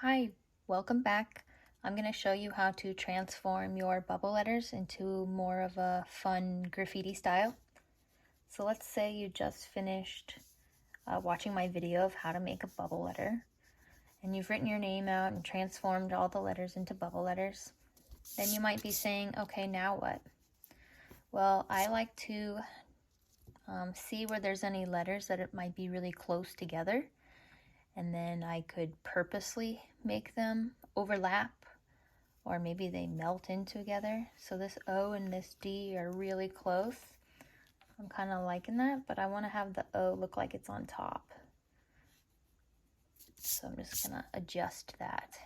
Hi, welcome back. I'm going to show you how to transform your bubble letters into more of a fun graffiti style. So let's say you just finished watching my video of how to make a bubble letter, and you've written your name out and transformed all the letters into bubble letters. Then you might be saying, okay, now what? Well, I like to see where there's any letters that it might be really close together, and then I could purposely make them overlap, or maybe they melt in together. So this O and this D are really close. I'm kind of liking that, but I want to have the O look like it's on top. So I'm just gonna adjust that.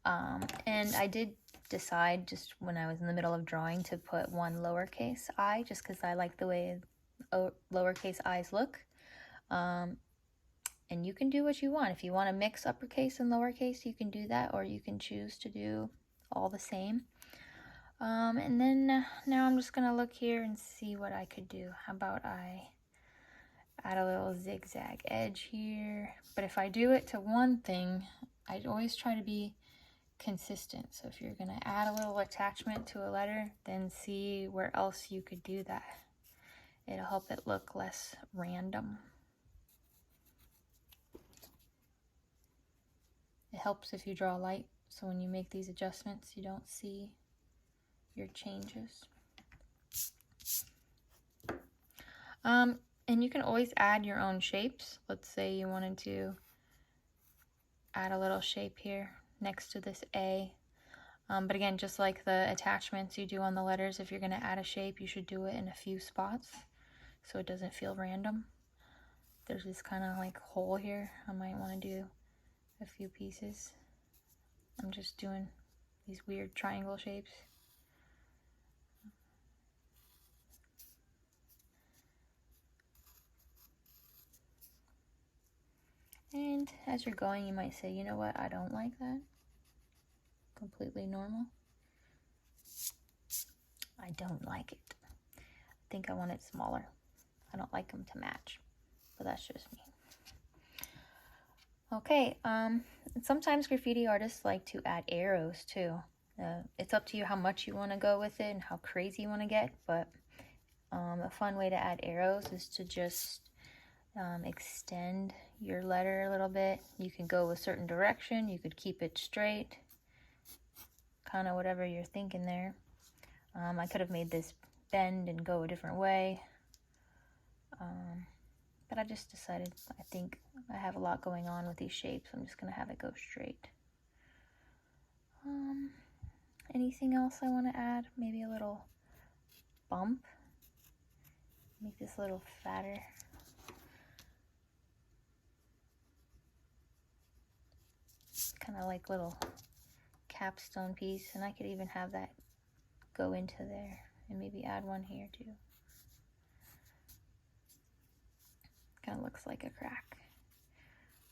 And I did decide just when I was in the middle of drawing to put one lowercase I, just because I like the way lowercase i's look. And you can do what you want. If you want to mix uppercase and lowercase, you can do that, or you can choose to do all the same. And then now I'm just gonna look here and see what I could do. How about I add a little zigzag edge here? But if I do it to one thing, I always try to be consistent. So if you're gonna add a little attachment to a letter, then see where else you could do that. It'll help it look less random. It helps if you draw light, so when you make these adjustments, you don't see your changes. And you can always add your own shapes. Let's say you wanted to add a little shape here next to this A. But again, just like the attachments you do on the letters, if you're going to add a shape, you should do it in a few spots so it doesn't feel random. There's this kind of like hole here. I might want to do a few pieces. I'm just doing these weird triangle shapes. And as you're going, you might say, you know what, I don't like that. Completely normal. I don't like it. I think I want it smaller. I don't like them to match, but that's just me. Okay, sometimes graffiti artists like to add arrows too. It's up to you how much you want to go with it and how crazy you want to get, but a fun way to add arrows is to just extend your letter a little bit. You can go a certain direction, you could keep it straight, kind of whatever you're thinking there. I could have made this bend and go a different way, but I just decided, I think I have a lot going on with these shapes. I'm just going to have it go straight. Anything else I want to add? Maybe a little bump. Make this a little fatter. Kind of like little capstone piece, and I could even have that go into there and maybe add one here too. Kind of looks like a crack.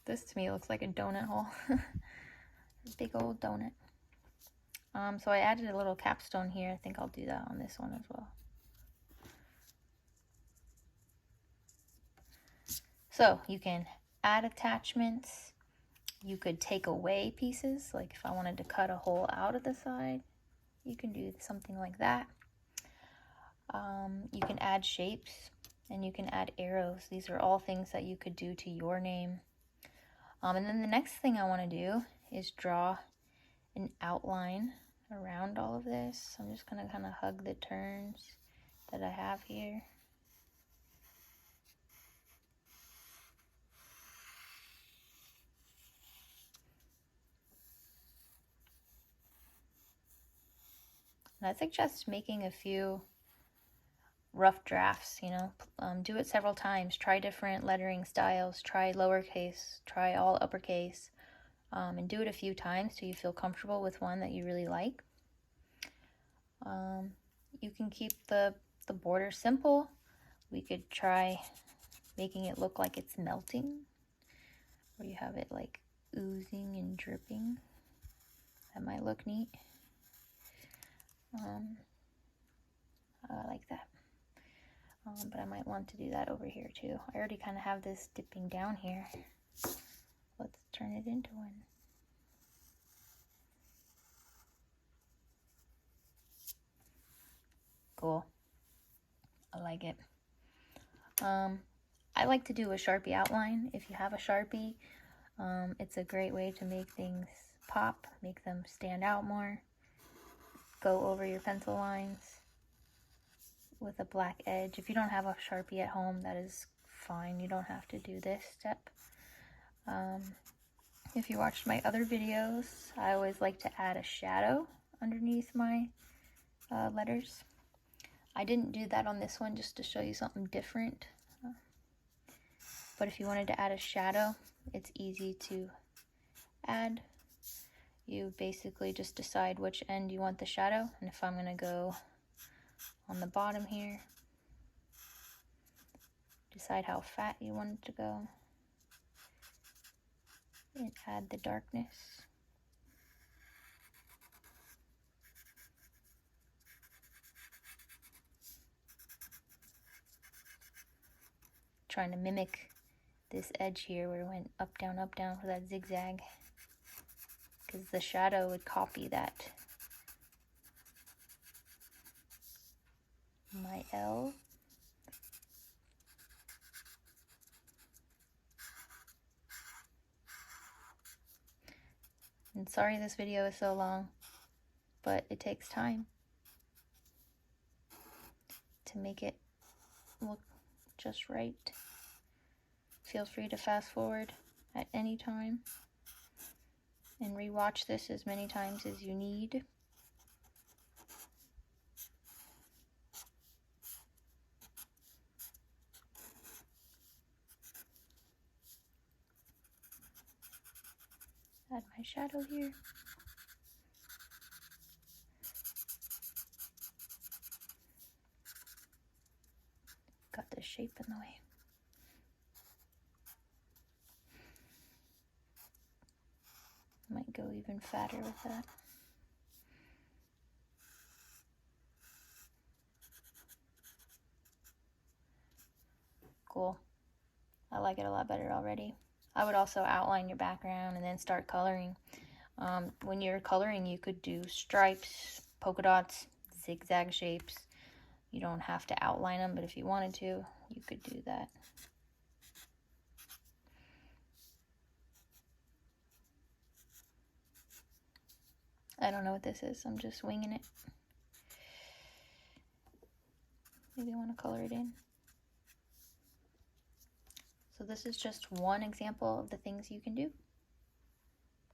This to me looks like a donut hole. Big old donut. So I added a little capstone here. I think I'll do that on this one as well. So you can add attachments. You could take away pieces. Like if I wanted to cut a hole out of the side, you can do something like that. You can add shapes and you can add arrows. These are all things that you could do to your name. And then the next thing I want to do is draw an outline around all of this. I'm just going to kind of hug the turns that I have here. And I suggest making a few rough drafts, you know. Do it several times. Try different lettering styles. Try lowercase. Try all uppercase. And do it a few times so you feel comfortable with one that you really like. You can keep the border simple. We could try making it look like it's melting, where you have it like oozing and dripping. That might look neat. I like that. But I might want to do that over here too. I already kind of have this dipping down here. Let's turn it into one. Cool. I like it. I like to do a Sharpie outline. If you have a Sharpie, it's a great way to make things pop, make them stand out more. Go over your pencil lines with a black edge. If you don't have a Sharpie at home, that is fine. You don't have to do this step. If you watched my other videos, I always like to add a shadow underneath my letters. I didn't do that on this one just to show you something different. But if you wanted to add a shadow, it's easy to add. You basically just decide which end you want the shadow. And if I'm going to go on the bottom here, decide how fat you want it to go, and add the darkness. Trying to mimic this edge here where it went up, down for that zigzag, because the shadow would copy that. My L. And sorry this video is so long, but it takes time to make it look just right. Feel free to fast forward at any time and rewatch this as many times as you need. Add my shadow here. Got this shape in the way. Might go even fatter with that. Cool. I like it a lot better already. I would also outline your background and then start coloring. When you're coloring, you could do stripes, polka dots, zigzag shapes. You don't have to outline them, but if you wanted to, you could do that. I don't know what this is. I'm just winging it. Maybe I want to color it in. So this is just one example of the things you can do.